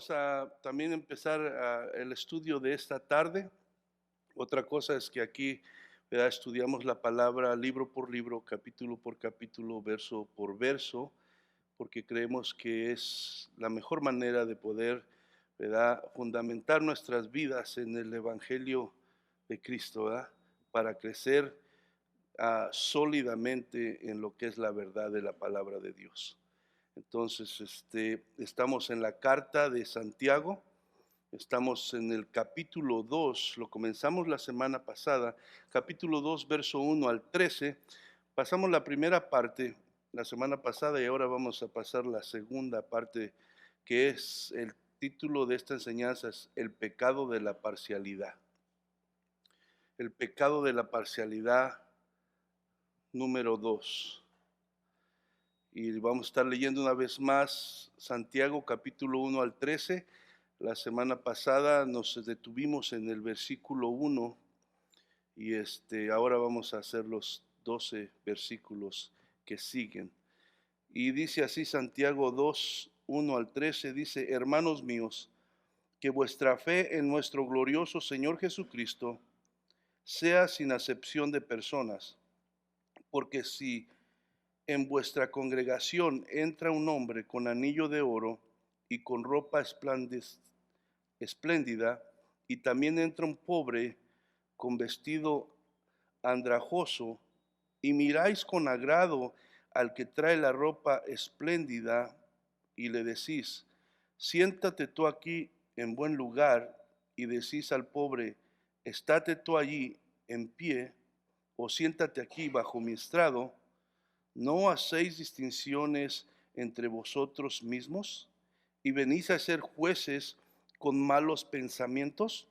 vamos a también empezar el estudio de esta tarde. Otra cosa es que aquí, ¿verdad?, estudiamos la palabra libro por libro, capítulo por capítulo, verso por verso, porque creemos que es la mejor manera de poder, ¿verdad?, fundamentar nuestras vidas en el Evangelio de Cristo, ¿verdad?, para crecer sólidamente en lo que es la verdad de la palabra de Dios. Entonces, estamos en la carta de Santiago, estamos en el capítulo 2. Lo comenzamos la semana pasada, capítulo 2, verso 1 al 13. Pasamos la primera parte la semana pasada y ahora vamos a pasar la segunda parte, que es el título de esta enseñanza, es el pecado de la parcialidad. El pecado de la parcialidad número 2. Y vamos a estar leyendo una vez más Santiago capítulo 1 al 13. La semana pasada nos detuvimos en el versículo 1 y ahora vamos a hacer los 12 versículos que siguen. Y dice así Santiago 2, 1 al 13, dice: hermanos míos, que vuestra fe en nuestro glorioso Señor Jesucristo sea sin acepción de personas, porque si en vuestra congregación entra un hombre con anillo de oro y con ropa espléndida, y también entra un pobre con vestido andrajoso, y miráis con agrado al que trae la ropa espléndida, y le decís: siéntate tú aquí en buen lugar, y decís al pobre: estate tú allí en pie, o siéntate aquí bajo mi estrado, ¿no hacéis distinciones entre vosotros mismos y venís a ser jueces con malos pensamientos?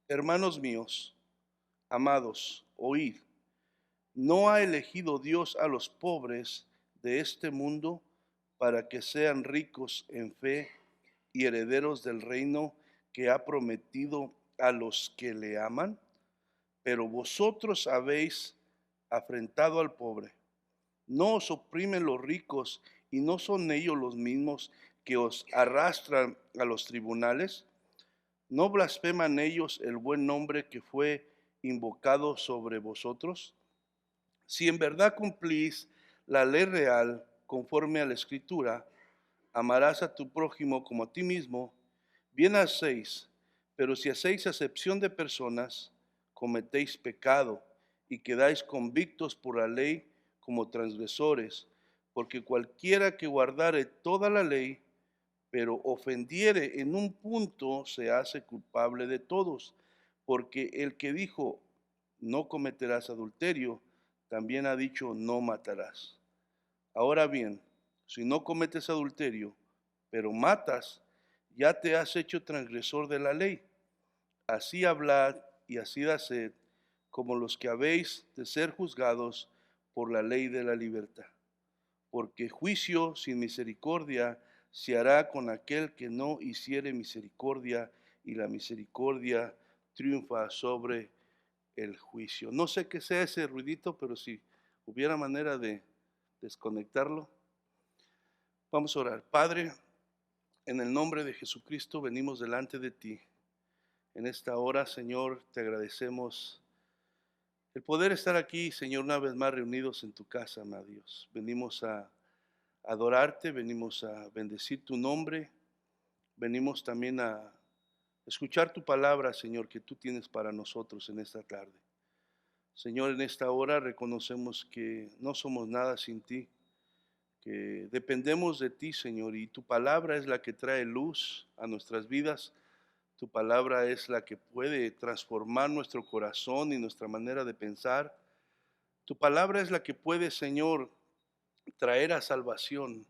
Hermanos míos, amados, oíd. ¿No ha elegido Dios a los pobres de este mundo para que sean ricos en fe y herederos del reino que ha prometido a los que le aman? Pero vosotros habéis afrentado al pobre. ¿No os oprimen los ricos y no son ellos los mismos que os arrastran a los tribunales? ¿No blasfeman ellos el buen nombre que fue invocado sobre vosotros? Si en verdad cumplís la ley real conforme a la Escritura: amarás a tu prójimo como a ti mismo, bien hacéis. Pero si hacéis acepción de personas, cometéis pecado y quedáis convictos por la ley como transgresores, porque cualquiera que guardare toda la ley, pero ofendiere en un punto, se hace culpable de todos. Porque el que dijo: no cometerás adulterio, también ha dicho: no matarás. Ahora bien, si no cometes adulterio, pero matas, ya te has hecho transgresor de la ley. Así hablad y así haced, como los que habéis de ser juzgados por la ley de la libertad. Porque juicio sin misericordia se hará con aquel que no hiciere misericordia, y la misericordia triunfa sobre el juicio. No sé qué sea ese ruidito, pero si hubiera manera de desconectarlo. Vamos a orar. Padre, en el nombre de Jesucristo venimos delante de ti. En esta hora, Señor, te agradecemos el poder estar aquí, Señor, una vez más reunidos en tu casa, amado Dios. Venimos a adorarte, venimos a bendecir tu nombre, venimos también a escuchar tu palabra, Señor, que tú tienes para nosotros en esta tarde. Señor, en esta hora reconocemos que no somos nada sin ti, que dependemos de ti, Señor, y tu palabra es la que trae luz a nuestras vidas. Tu palabra es la que puede transformar nuestro corazón y nuestra manera de pensar. Tu palabra es la que puede, Señor, traer a salvación,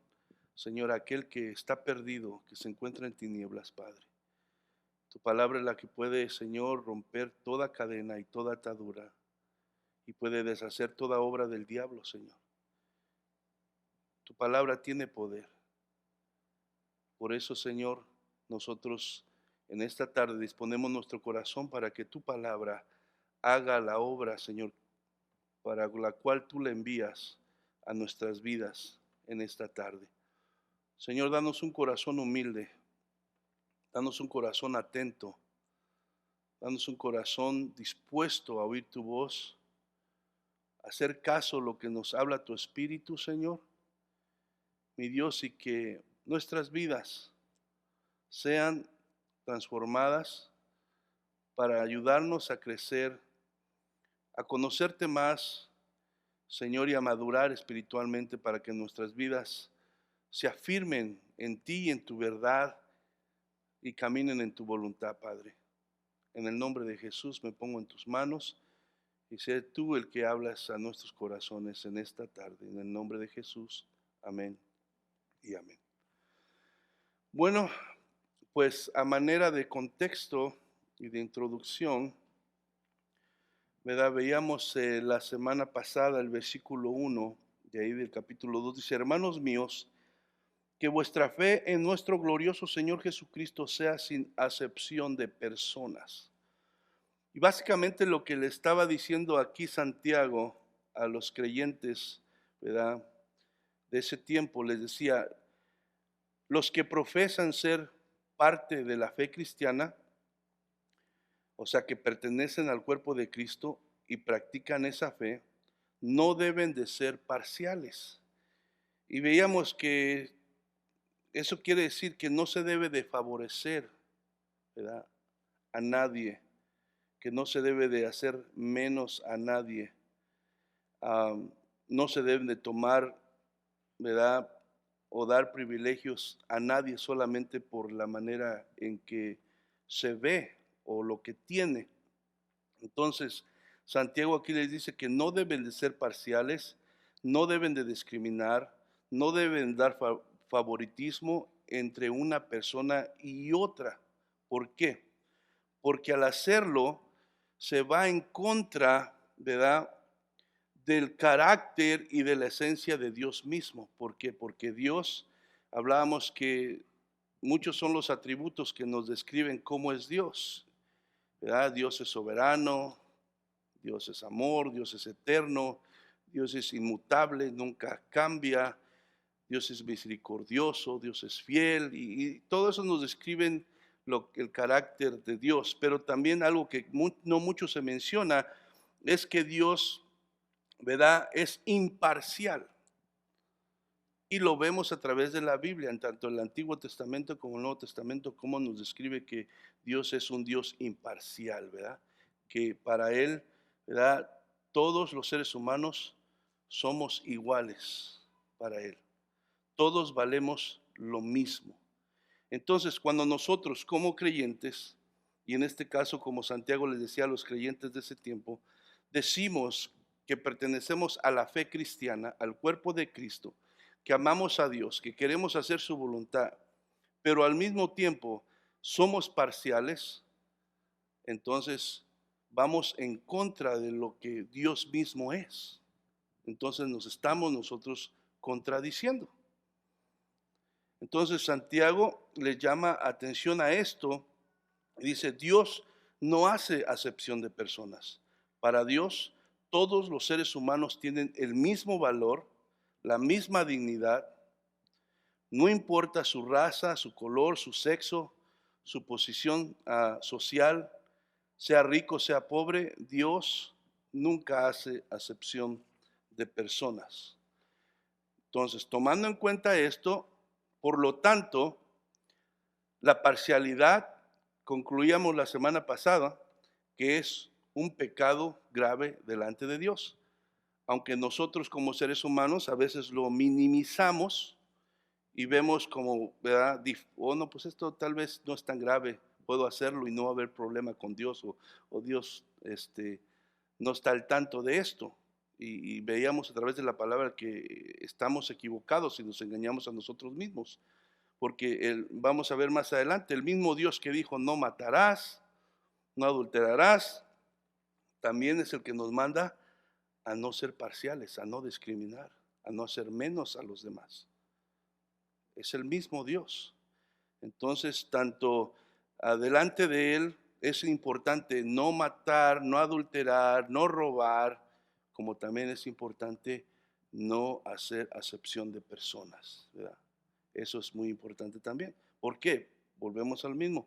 Señor, a aquel que está perdido, que se encuentra en tinieblas, Padre. Tu palabra es la que puede, Señor, romper toda cadena y toda atadura, y puede deshacer toda obra del diablo, Señor. Tu palabra tiene poder. Por eso, Señor, nosotros en esta tarde disponemos nuestro corazón para que tu palabra haga la obra, Señor, para la cual tú la envías a nuestras vidas en esta tarde. Señor, danos un corazón humilde, Danos un corazón atento, danos un corazón dispuesto a oír tu voz, a hacer caso a lo que nos habla tu Espíritu, Señor, mi Dios, y que nuestras vidas sean transformadas para ayudarnos a crecer, a conocerte más, Señor, y a madurar espiritualmente para que nuestras vidas se afirmen en ti y en tu verdad y caminen en tu voluntad, Padre. En el nombre de Jesús me pongo en tus manos y sé tú el que hablas a nuestros corazones en esta tarde. En el nombre de Jesús, amén y amén. Bueno, pues a manera de contexto y de introducción, ¿verdad? Veíamos la semana pasada el versículo 1 de ahí del capítulo 2, dice: hermanos míos, que vuestra fe en nuestro glorioso Señor Jesucristo sea sin acepción de personas. Y básicamente lo que le estaba diciendo aquí Santiago a los creyentes, ¿verdad?, de ese tiempo, les decía: los que profesan ser parte de la fe cristiana, o sea, que pertenecen al cuerpo de Cristo y practican esa fe, no deben de ser parciales. Y veíamos que eso quiere decir que no se debe de favorecer, ¿verdad?, a nadie, que no se debe de hacer menos a nadie. No se deben de tomar, ¿verdad?, o dar privilegios a nadie solamente por la manera en que se ve o lo que tiene. Entonces, Santiago aquí les dice que no deben de ser parciales, no deben de discriminar, no deben dar favoritismo entre una persona y otra. ¿Por qué? Porque al hacerlo se va en contra, ¿verdad?, del carácter y de la esencia de Dios mismo. ¿Por qué? Porque Dios, hablábamos que muchos son los atributos que nos describen cómo es Dios, ¿verdad? Dios es soberano, Dios es amor, Dios es eterno, Dios es inmutable, nunca cambia, Dios es misericordioso, Dios es fiel, y todo eso nos describen el carácter de Dios. Pero también algo que no mucho se menciona es que Dios, ¿verdad?, es imparcial. Y lo vemos a través de la Biblia, en tanto el Antiguo Testamento como el Nuevo Testamento, cómo nos describe que Dios es un Dios imparcial, ¿verdad? Que para Él, ¿verdad?, todos los seres humanos somos iguales para Él. Todos valemos lo mismo. Entonces, cuando nosotros como creyentes, y en este caso como Santiago les decía a los creyentes de ese tiempo, decimos que pertenecemos a la fe cristiana, al cuerpo de Cristo, que amamos a Dios, que queremos hacer su voluntad, pero al mismo tiempo somos parciales, entonces vamos en contra de lo que Dios mismo es. Entonces nos estamos nosotros contradiciendo. Entonces Santiago le llama atención a esto y dice: Dios no hace acepción de personas. Para Dios todos los seres humanos tienen el mismo valor, la misma dignidad. No importa su raza, su color, su sexo, su posición social, sea rico, sea pobre, Dios nunca hace acepción de personas. Entonces, tomando en cuenta esto, por lo tanto, la parcialidad, concluíamos la semana pasada, que es un pecado grave delante de Dios. Aunque nosotros como seres humanos a veces lo minimizamos y vemos como, ¿verdad?, oh no, pues esto tal vez no es tan grave, puedo hacerlo y no va a haber problema con Dios, o Dios no está al tanto de esto. Y veíamos a través de la palabra que estamos equivocados y nos engañamos a nosotros mismos. Porque vamos a ver más adelante, el mismo Dios que dijo no matarás, no adulterarás, también es el que nos manda a no ser parciales, a no discriminar, a no hacer menos a los demás. Es el mismo Dios. Entonces, tanto adelante de Él es importante no matar, no adulterar, no robar, como también es importante no hacer acepción de personas, ¿verdad? Eso es muy importante también. ¿Por qué? volvemos al mismo,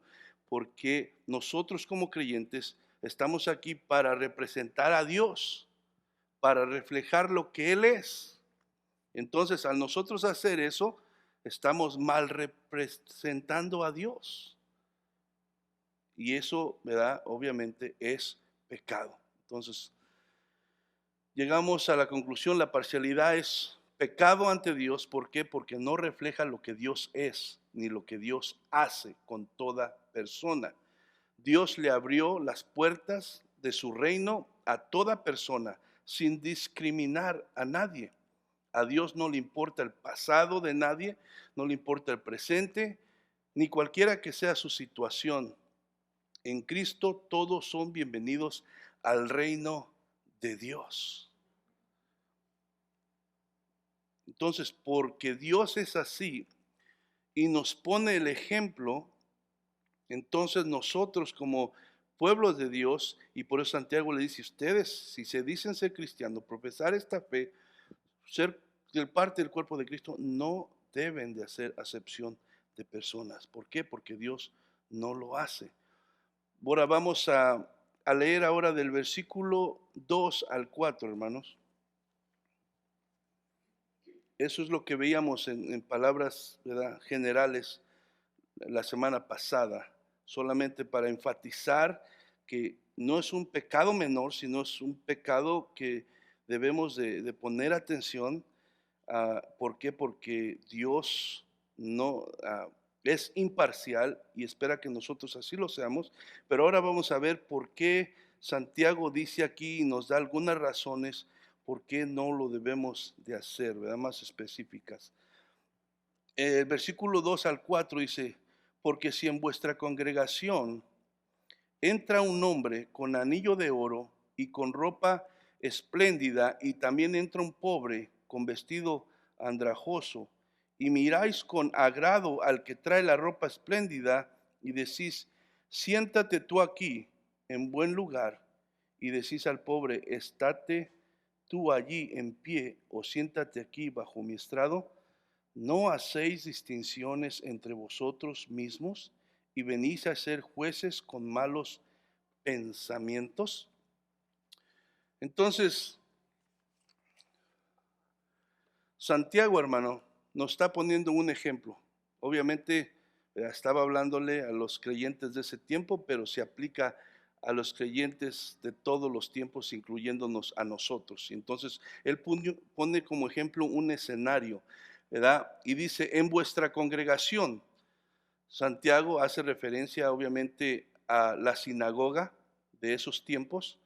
porque nosotros como creyentes estamos aquí para representar a Dios, para reflejar lo que Él es. Entonces, al nosotros hacer eso, estamos mal representando a Dios. Y eso, ¿verdad? Obviamente es pecado. Entonces, llegamos a la conclusión, la parcialidad es pecado ante Dios. ¿Por qué? Porque no refleja lo que Dios es, ni lo que Dios hace con toda persona. Dios le abrió las puertas de su reino a toda persona, sin discriminar a nadie. A Dios no le importa el pasado de nadie, no le importa el presente, ni cualquiera que sea su situación. En Cristo todos son bienvenidos al reino de Dios. Entonces, porque Dios es así y nos pone el ejemplo, entonces nosotros como pueblos de Dios, y por eso Santiago le dice, ustedes si se dicen ser cristianos, profesar esta fe, ser parte del cuerpo de Cristo, no deben de hacer acepción de personas. ¿Por qué? Porque Dios no lo hace. Ahora vamos a leer ahora del versículo 2 al 4, hermanos. Eso es lo que veíamos en palabras, ¿verdad?, generales la semana pasada, solamente para enfatizar que no es un pecado menor, sino es un pecado que debemos de poner atención. ¿Por qué? Porque Dios no es imparcial y espera que nosotros así lo seamos. Pero ahora vamos a ver por qué Santiago dice aquí y nos da algunas razones por qué no lo debemos de hacer, ¿verdad? Más específicas. El versículo 2 al 4 dice, porque si en vuestra congregación entra un hombre con anillo de oro y con ropa espléndida, y también entra un pobre con vestido andrajoso, y miráis con agrado al que trae la ropa espléndida, y decís, siéntate tú aquí en buen lugar, y decís al pobre, estate tú allí en pie, o siéntate aquí bajo mi estrado, ¿no hacéis distinciones entre vosotros mismos y venís a ser jueces con malos pensamientos? Entonces, Santiago, hermano, nos está poniendo un ejemplo. Obviamente, estaba hablándole a los creyentes de ese tiempo, pero se aplica a los creyentes de todos los tiempos, incluyéndonos a nosotros. Entonces, él pone como ejemplo un escenario, ¿verdad? Y dice, en vuestra congregación. Santiago hace referencia obviamente a la sinagoga de esos tiempos.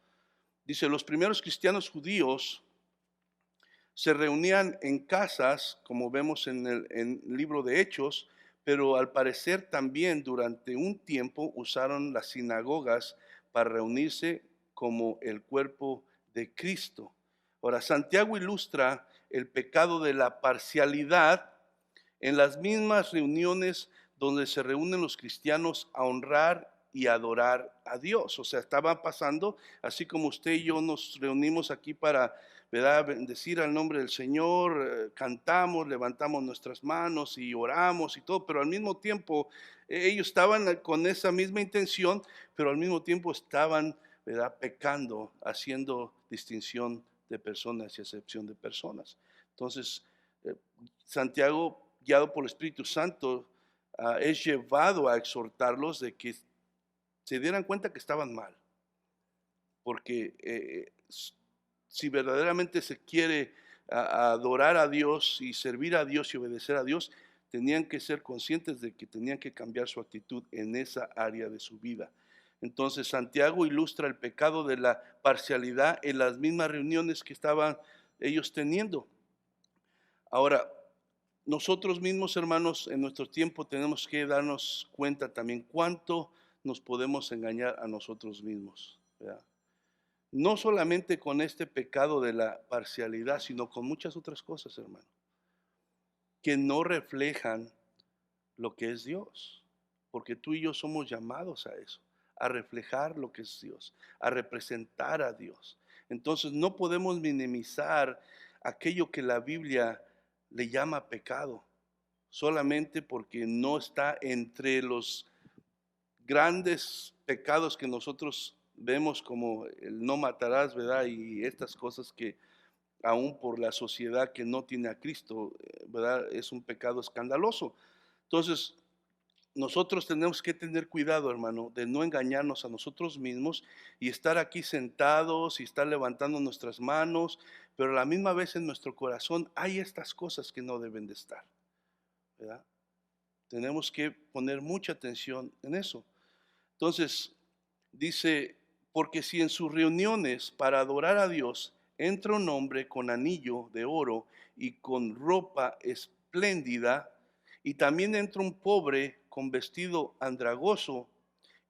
Dice, los primeros cristianos judíos se reunían en casas, como vemos en el libro de Hechos, pero al parecer también durante un tiempo usaron las sinagogas para reunirse como el cuerpo de Cristo. Ahora, Santiago ilustra el pecado de la parcialidad en las mismas reuniones donde se reúnen los cristianos a honrar y adorar a Dios. O sea, estaba pasando, así como usted y yo nos reunimos aquí para, ¿verdad?, bendecir al nombre del Señor, cantamos, levantamos nuestras manos y oramos y todo, pero al mismo tiempo ellos estaban con esa misma intención, pero al mismo tiempo estaban, ¿verdad?, pecando, haciendo distinción de personas y excepción de personas. Entonces, eh, Santiago, guiado por el Espíritu Santo, es llevado a exhortarlos de que se dieran cuenta que estaban mal, porque si verdaderamente se quiere adorar a Dios y servir a Dios y obedecer a Dios, tenían que ser conscientes de que tenían que cambiar su actitud en esa área de su vida. Entonces Santiago ilustra el pecado de la parcialidad en las mismas reuniones que estaban ellos teniendo. Ahora, nosotros mismos, hermanos, en nuestro tiempo tenemos que darnos cuenta también cuánto nos podemos engañar a nosotros mismos, ¿verdad? No solamente con este pecado de la parcialidad, sino con muchas otras cosas, hermano, que no reflejan lo que es Dios, porque tú y yo somos llamados a eso, a reflejar lo que es Dios, a representar a Dios. Entonces no podemos minimizar aquello que la Biblia le llama pecado. solamente porque no está entre los grandes pecados que nosotros vemos como el no matarás, ¿verdad? Y estas cosas que aún por la sociedad que no tiene a Cristo, ¿verdad? Es un pecado escandaloso. Entonces, nosotros tenemos que tener cuidado, hermano, de no engañarnos a nosotros mismos y estar aquí sentados y estar levantando nuestras manos, pero a la misma vez en nuestro corazón hay estas cosas que no deben de estar, ¿verdad? Tenemos que poner mucha atención en eso. Entonces, dice, porque si en sus reuniones para adorar a Dios entra un hombre con anillo de oro y con ropa espléndida, y también entra un pobre con vestido andragoso,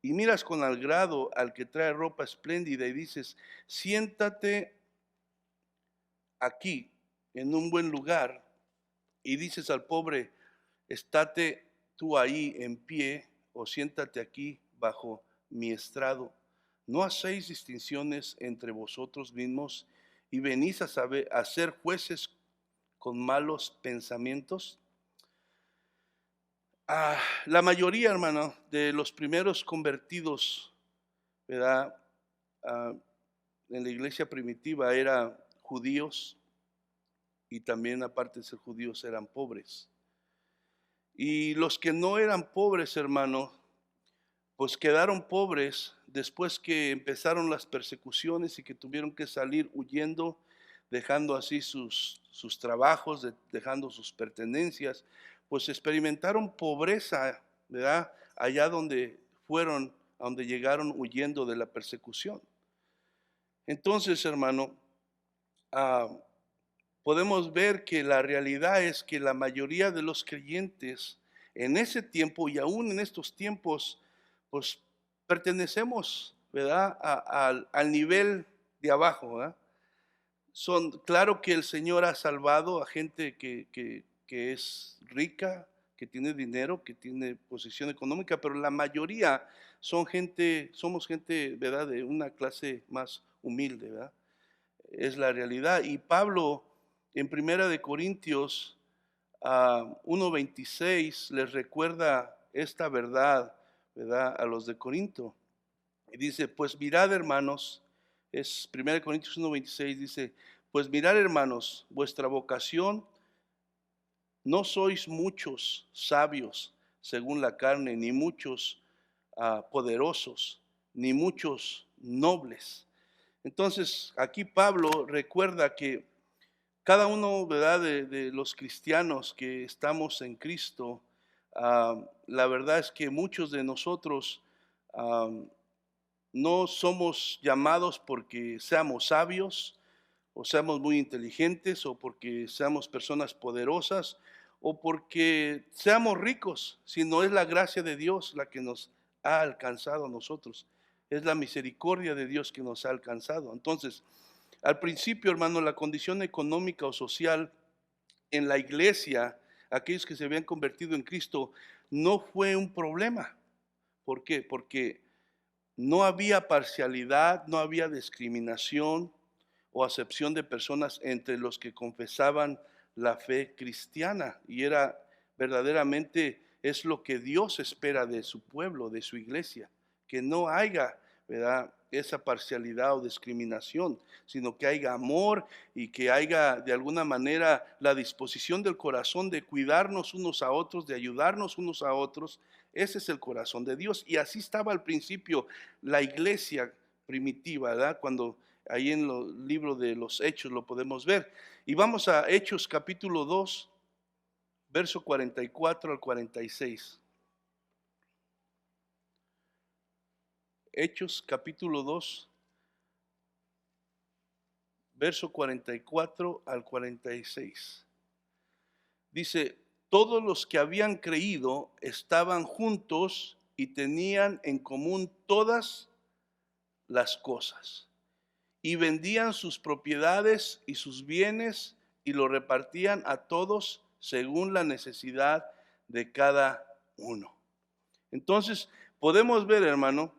y miras con agrado al que trae ropa espléndida y dices, siéntate aquí en un buen lugar, y dices al pobre, estate tú ahí en pie o siéntate aquí bajo mi estrado. ¿No hacéis distinciones entre vosotros mismos y venís a ser jueces con malos pensamientos? La mayoría, hermano, de los primeros convertidos, ¿verdad? Ah, en la iglesia primitiva eran judíos y también aparte de ser judíos eran pobres. Y los que no eran pobres, hermano, pues quedaron pobres después que empezaron las persecuciones y que tuvieron que salir huyendo, dejando así sus trabajos, dejando sus pertenencias, pues experimentaron pobreza, ¿verdad? Allá donde fueron, a donde llegaron huyendo de la persecución. Entonces, hermano, ah, podemos ver que la realidad es que la mayoría de los creyentes en ese tiempo y aún en estos tiempos, pues pertenecemos, ¿verdad? Al nivel de abajo, ¿verdad? Claro que el Señor ha salvado a gente que es rica, que tiene dinero, que tiene posición económica, pero la mayoría somos gente, ¿verdad? De una clase más humilde, ¿verdad? Es la realidad. Y Pablo en Primera de Corintios 1:26 les recuerda esta verdad, ¿verdad? A los de Corinto. Y dice, pues mirad, hermanos, es Primera de Corintios 1:26, dice, pues mirad, hermanos, vuestra vocación, no sois muchos sabios según la carne, ni muchos poderosos, ni muchos nobles. Entonces, aquí Pablo recuerda que cada uno, ¿verdad? De los cristianos que estamos en Cristo, la verdad es que muchos de nosotros no somos llamados porque seamos sabios o seamos muy inteligentes o porque seamos personas poderosas o porque seamos ricos, sino es la gracia de Dios la que nos ha alcanzado a nosotros. Es la misericordia de Dios que nos ha alcanzado. Entonces, al principio, hermano, la condición económica o social en la iglesia, aquellos que se habían convertido en Cristo, no fue un problema. ¿Por qué? Porque no había parcialidad, no había discriminación o acepción de personas entre los que confesaban la fe cristiana. Y era verdaderamente, es lo que Dios espera de su pueblo, de su iglesia, que no haya, ¿verdad?, esa parcialidad o discriminación, sino que haya amor y que haya de alguna manera la disposición del corazón de cuidarnos unos a otros, de ayudarnos unos a otros. Ese es el corazón de Dios. Y así estaba al principio la iglesia primitiva, ¿verdad? Cuando ahí en el libro de los Hechos lo podemos ver. Y vamos a Hechos capítulo 2, verso 44 al 46. Hechos capítulo 2, verso 44 al 46. Dice, todos los que habían creído estaban juntos y tenían en común todas las cosas. Y vendían sus propiedades y sus bienes y lo repartían a todos según la necesidad de cada uno. Entonces, podemos ver, hermano,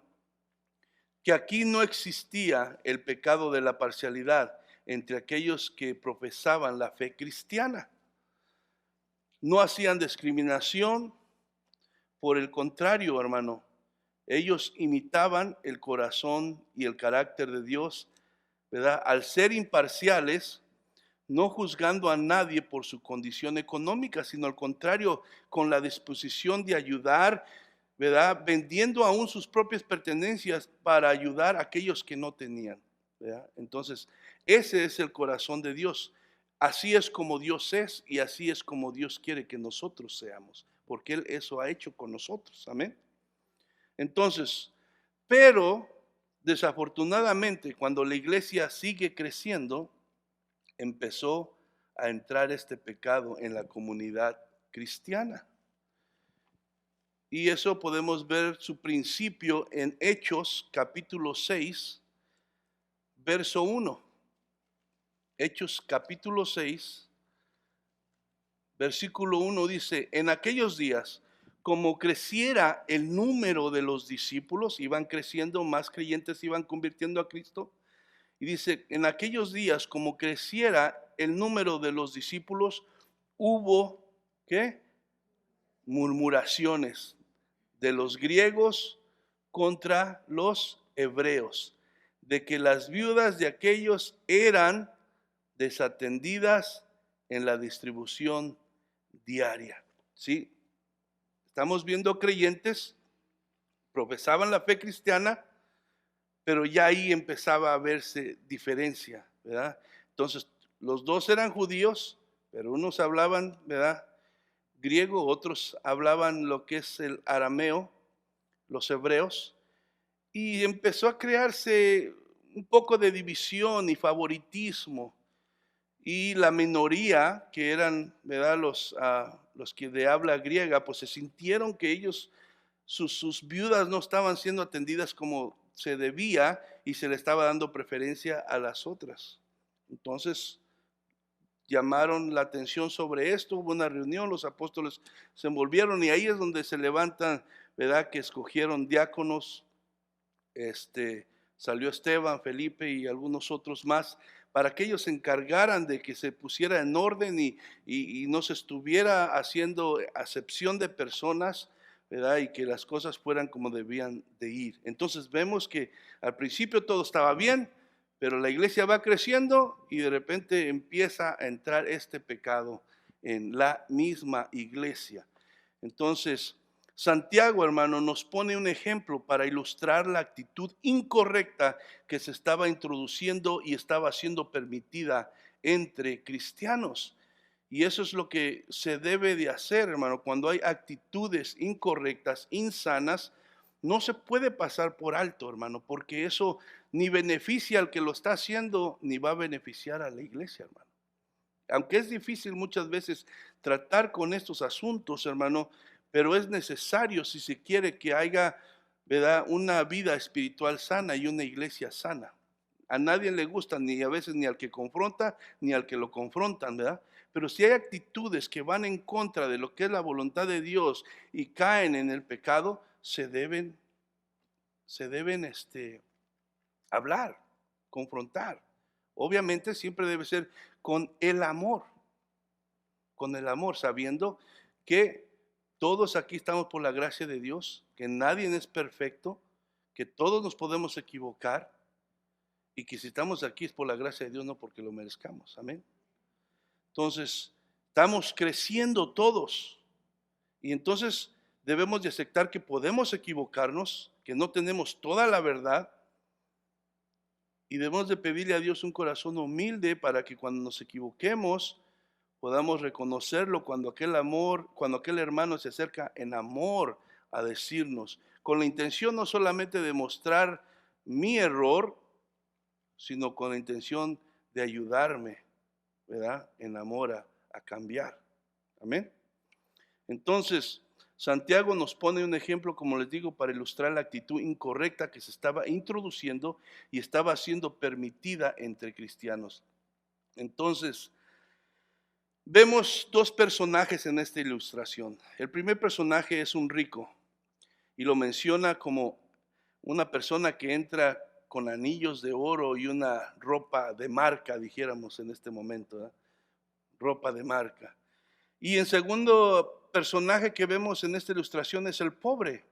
que aquí no existía el pecado de la parcialidad entre aquellos que profesaban la fe cristiana. No hacían discriminación, por el contrario, hermano, ellos imitaban el corazón y el carácter de Dios, ¿verdad? Al ser imparciales, no juzgando a nadie por su condición económica, sino al contrario, con la disposición de ayudar, ¿verdad? Vendiendo aún sus propias pertenencias para ayudar a aquellos que no tenían, ¿verdad? Entonces, ese es el corazón de Dios. Así es como Dios es y así es como Dios quiere que nosotros seamos, porque Él eso ha hecho con nosotros. Amén. Entonces, pero desafortunadamente, cuando la iglesia sigue creciendo, empezó a entrar este pecado en la comunidad cristiana. Y eso podemos ver su principio en Hechos capítulo 6, verso 1. Hechos capítulo 6, versículo 1 dice, en aquellos días, como creciera el número de los discípulos, iban creciendo, más creyentes iban convirtiendo a Cristo. Y dice, en aquellos días, como creciera el número de los discípulos, hubo, ¿qué? Murmuraciones de los griegos contra los hebreos, de que las viudas de aquellos eran desatendidas en la distribución diaria. ¿Sí? Estamos viendo creyentes, profesaban la fe cristiana, pero ya ahí empezaba a verse diferencia, ¿verdad? Entonces, los dos eran judíos, pero unos hablaban, ¿verdad? Griego, otros hablaban lo que es el arameo, los hebreos, y empezó a crearse un poco de división y favoritismo, y la minoría, que eran, ¿verdad? Los que de habla griega, pues se sintieron que ellos, sus viudas no estaban siendo atendidas como se debía y se le estaba dando preferencia a las otras. Entonces llamaron la atención sobre esto, hubo una reunión, los apóstoles se envolvieron y ahí es donde se levantan, ¿verdad? Que escogieron diáconos, salió Esteban, Felipe y algunos otros más, para que ellos se encargaran de que se pusiera en orden y no se estuviera haciendo acepción de personas, ¿verdad? Y que las cosas fueran como debían de ir. Entonces vemos que al principio todo estaba bien, pero la iglesia va creciendo y de repente empieza a entrar este pecado en la misma iglesia. Entonces, Santiago, hermano, nos pone un ejemplo para ilustrar la actitud incorrecta que se estaba introduciendo y estaba siendo permitida entre cristianos. Y eso es lo que se debe de hacer, hermano. Cuando hay actitudes incorrectas, insanas, no se puede pasar por alto, hermano, porque eso ni beneficia al que lo está haciendo, ni va a beneficiar a la iglesia, hermano. Aunque es difícil muchas veces tratar con estos asuntos, hermano, pero es necesario si se quiere que haya, ¿verdad?, una vida espiritual sana y una iglesia sana. A nadie le gusta, ni a veces ni al que confronta, ni al que lo confrontan, ¿verdad? Pero si hay actitudes que van en contra de lo que es la voluntad de Dios y caen en el pecado, se deben hablar, confrontar. Obviamente siempre debe ser con el amor, sabiendo que todos aquí estamos por la gracia de Dios, que nadie es perfecto, que todos nos podemos equivocar y que si estamos aquí es por la gracia de Dios, no porque lo merezcamos. Amén. Entonces, estamos creciendo todos y entonces debemos de aceptar que podemos equivocarnos, que no tenemos toda la verdad y debemos de pedirle a Dios un corazón humilde para que cuando nos equivoquemos podamos reconocerlo cuando aquel hermano se acerca en amor a decirnos, con la intención no solamente de mostrar mi error, sino con la intención de ayudarme, ¿verdad? En amor a cambiar. Amén. Entonces, Santiago nos pone un ejemplo, como les digo, para ilustrar la actitud incorrecta que se estaba introduciendo y estaba siendo permitida entre cristianos. Entonces, vemos dos personajes en esta ilustración. El primer personaje es un rico y lo menciona como una persona que entra con anillos de oro y una ropa de marca, dijéramos en este momento, ¿eh? Ropa de marca. Y el segundo personaje que vemos en esta ilustración es el pobre,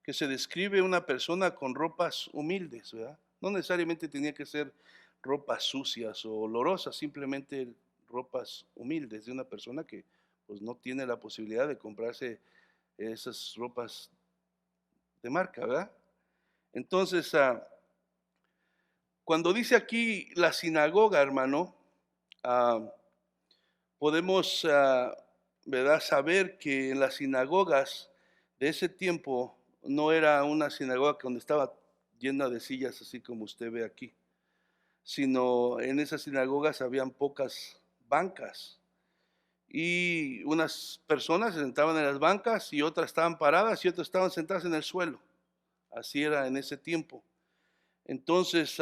que se describe una persona con ropas humildes, ¿verdad? No necesariamente tenía que ser ropas sucias o olorosas, simplemente ropas humildes de una persona que pues no tiene la posibilidad de comprarse esas ropas de marca, ¿verdad? Entonces, cuando dice aquí la sinagoga, hermano, ah, podemos, ¿verdad?, saber que en las sinagogas de ese tiempo no era una sinagoga donde estaba llena de sillas, así como usted ve aquí, sino en esas sinagogas habían pocas bancas y unas personas se sentaban en las bancas y otras estaban paradas y otras estaban sentadas en el suelo. Así era en ese tiempo. Entonces,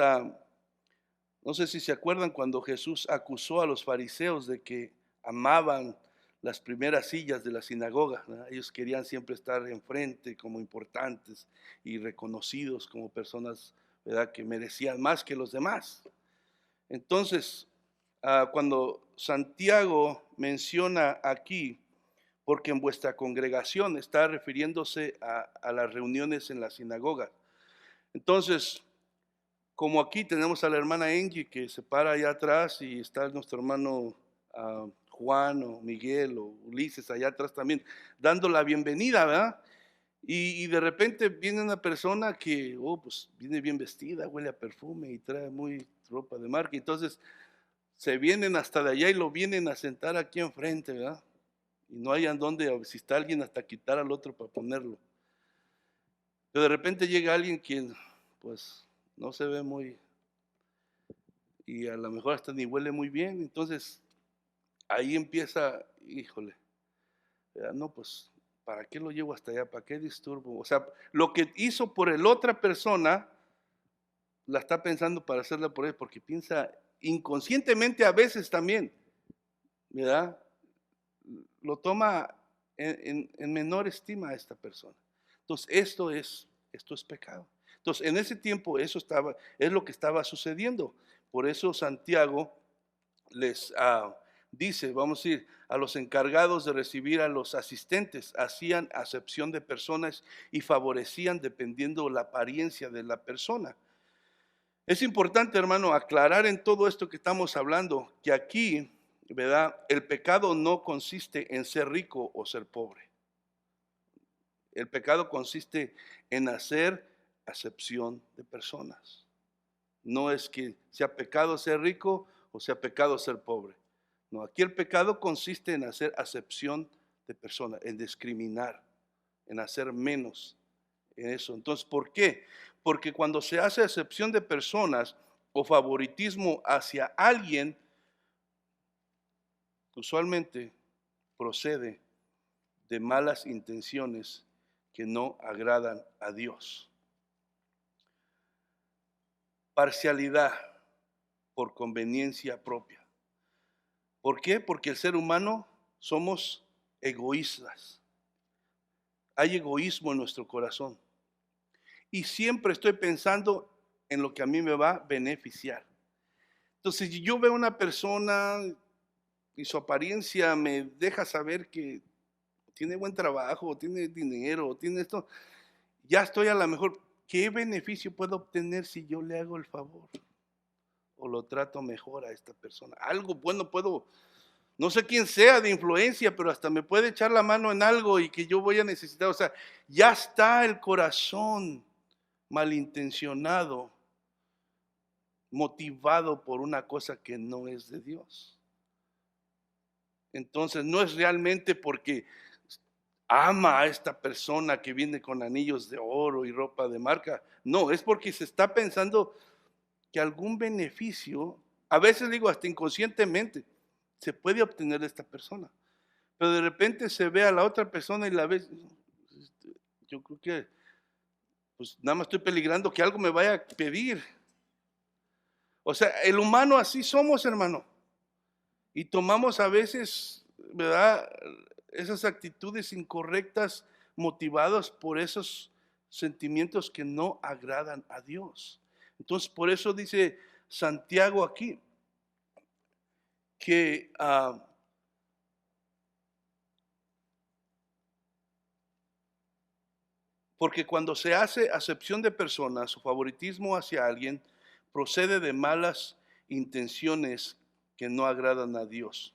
no sé si se acuerdan cuando Jesús acusó a los fariseos de que amaban las primeras sillas de la sinagoga, ¿verdad? Ellos querían siempre estar enfrente como importantes y reconocidos como personas, ¿verdad?, que merecían más que los demás. Entonces, cuando Santiago menciona aquí, porque en vuestra congregación está refiriéndose a las reuniones en la sinagoga. Entonces, como aquí tenemos a la hermana Angie que se para allá atrás y está nuestro hermano Juan o Miguel o Ulises allá atrás también, dando la bienvenida, ¿verdad? Y de repente viene una persona que, pues viene bien vestida, huele a perfume y trae muy ropa de marca. Entonces se vienen hasta de allá y lo vienen a sentar aquí enfrente, ¿verdad? Y no hayan dónde, si está alguien, hasta quitar al otro para ponerlo. Pero de repente llega alguien quien, pues, no se ve muy, y a lo mejor hasta ni huele muy bien. Entonces ahí empieza, híjole, no, pues, ¿para qué lo llevo hasta allá? ¿Para qué disturbo? O sea, lo que hizo por el otra persona, la está pensando para hacerla por él, porque piensa inconscientemente a veces también, ¿verdad? Lo toma en menor estima a esta persona. Entonces, esto es pecado. Entonces, en ese tiempo es lo que estaba sucediendo. Por eso Santiago les dice, vamos a decir, a los encargados de recibir a los asistentes, hacían acepción de personas y favorecían dependiendo la apariencia de la persona. Es importante, hermano, aclarar en todo esto que estamos hablando, que aquí, ¿verdad?, el pecado no consiste en ser rico o ser pobre. El pecado consiste en hacer acepción de personas. No es que sea pecado ser rico o sea pecado ser pobre. No, aquí el pecado consiste en hacer acepción de personas, en discriminar, en hacer menos en eso. Entonces, ¿por qué? Porque cuando se hace acepción de personas o favoritismo hacia alguien, usualmente procede de malas intenciones que no agradan a Dios. Parcialidad por conveniencia propia. ¿Por qué? Porque el ser humano somos egoístas. Hay egoísmo en nuestro corazón. Y siempre estoy pensando en lo que a mí me va a beneficiar. Entonces, si yo veo a una persona y su apariencia me deja saber que tiene buen trabajo, tiene dinero, tiene esto, ya estoy a lo mejor, ¿qué beneficio puedo obtener si yo le hago el favor? O lo trato mejor a esta persona. Algo bueno puedo, no sé quién sea de influencia, pero hasta me puede echar la mano en algo y que yo voy a necesitar. O sea, ya está el corazón malintencionado, motivado por una cosa que no es de Dios. Entonces no es realmente porque ama a esta persona que viene con anillos de oro y ropa de marca. No, es porque se está pensando que algún beneficio, a veces digo hasta inconscientemente, se puede obtener de esta persona. Pero de repente se ve a la otra persona y la ve, yo creo que pues nada más estoy peligrando que algo me vaya a pedir. O sea, el humano así somos, hermano. Y tomamos a veces, ¿verdad?, esas actitudes incorrectas motivadas por esos sentimientos que no agradan a Dios. Entonces, por eso dice Santiago, aquí que Porque cuando se hace acepción de personas o favoritismo hacia alguien, procede de malas intenciones que no agradan a Dios.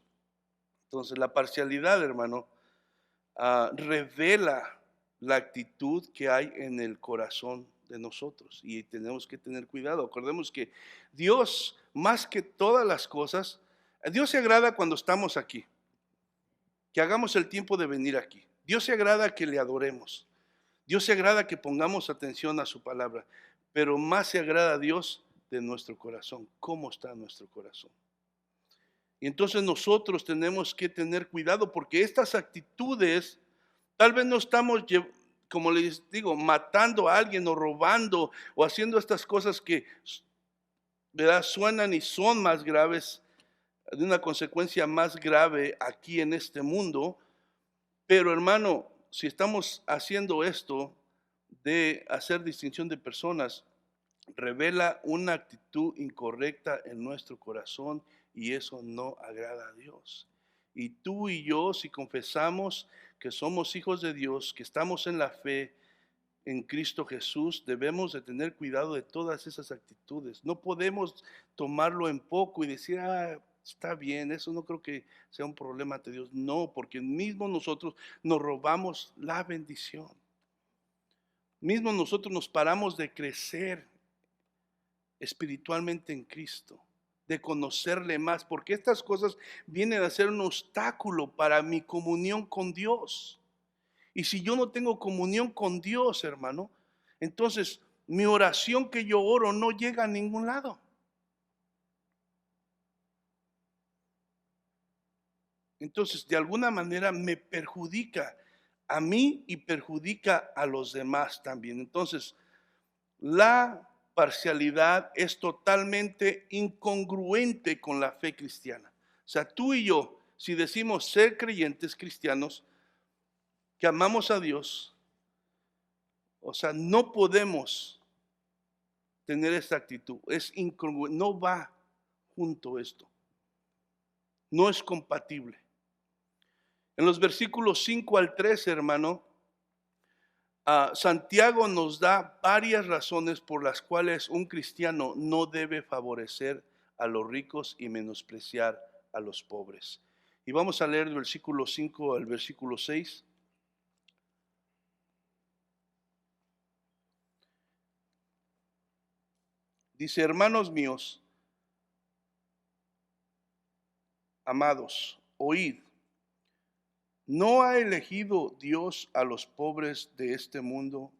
Entonces, la parcialidad, hermano, revela la actitud que hay en el corazón de nosotros y tenemos que tener cuidado. Acordemos que Dios, más que todas las cosas, a Dios se agrada cuando estamos aquí, que hagamos el tiempo de venir aquí. Dios se agrada que le adoremos. Dios se agrada que pongamos atención a su palabra, pero más se agrada a Dios de nuestro corazón. ¿Cómo está nuestro corazón? Y entonces nosotros tenemos que tener cuidado porque estas actitudes, tal vez no estamos, como les digo, matando a alguien o robando o haciendo estas cosas que, ¿verdad?, suenan y son más graves, de una consecuencia más grave aquí en este mundo. Pero hermano, si estamos haciendo esto de hacer distinción de personas, revela una actitud incorrecta en nuestro corazón y eso no agrada a Dios. Y tú y yo, si confesamos que somos hijos de Dios, que estamos en la fe en Cristo Jesús, debemos de tener cuidado de todas esas actitudes. No podemos tomarlo en poco y decir, está bien, eso no creo que sea un problema ante Dios. No, porque mismo nosotros nos robamos la bendición. Mismo nosotros nos paramos de crecer espiritualmente en Cristo, de conocerle más, porque estas cosas vienen a ser un obstáculo para mi comunión con Dios. Y si yo no tengo comunión con Dios, hermano, entonces mi oración que yo oro no llega a ningún lado. Entonces, de alguna manera me perjudica a mí y perjudica a los demás también. Entonces, la parcialidad es totalmente incongruente con la fe cristiana. O sea, tú y yo, si decimos ser creyentes cristianos, que amamos a Dios, o sea, no podemos tener esta actitud. Es incongruente, no va junto esto. No es compatible. En los versículos 5 al 13, hermano, Santiago nos da varias razones por las cuales un cristiano no debe favorecer a los ricos y menospreciar a los pobres. Y vamos a leer del versículo 5 al versículo 6. Dice, hermanos míos, amados, oíd. ¿No ha elegido Dios a los pobres de este mundo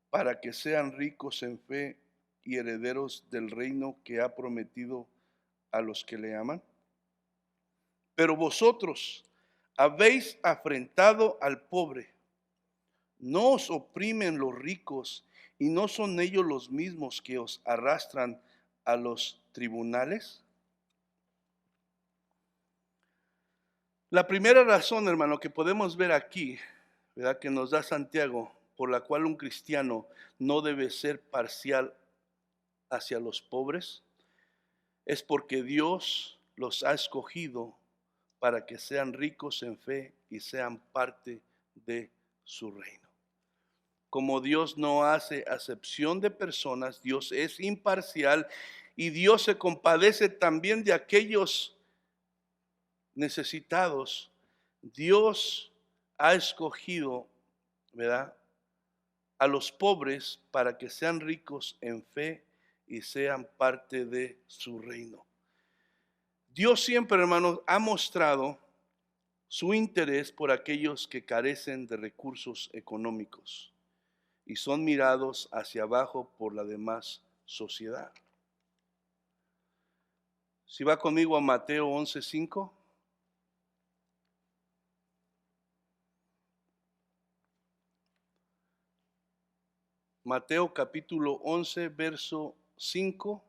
para que sean ricos en fe y herederos del reino que ha prometido a los que le aman? Pero vosotros habéis afrentado al pobre. ¿No os oprimen los ricos y no son ellos los mismos que os arrastran a los tribunales? La primera razón, hermano, que podemos ver aquí, ¿verdad?, que nos da Santiago, por la cual un cristiano no debe ser parcial hacia los pobres, es porque Dios los ha escogido para que sean ricos en fe y sean parte de su reino. Como Dios no hace acepción de personas, Dios es imparcial y Dios se compadece también de aquellos necesitados. Dios ha escogido, ¿verdad?, a los pobres para que sean ricos en fe y sean parte de su reino. Dios siempre, hermanos, ha mostrado su interés por aquellos que carecen de recursos económicos y son mirados hacia abajo por la demás sociedad. Si va conmigo a Mateo 11:5. Mateo capítulo 11, verso 5.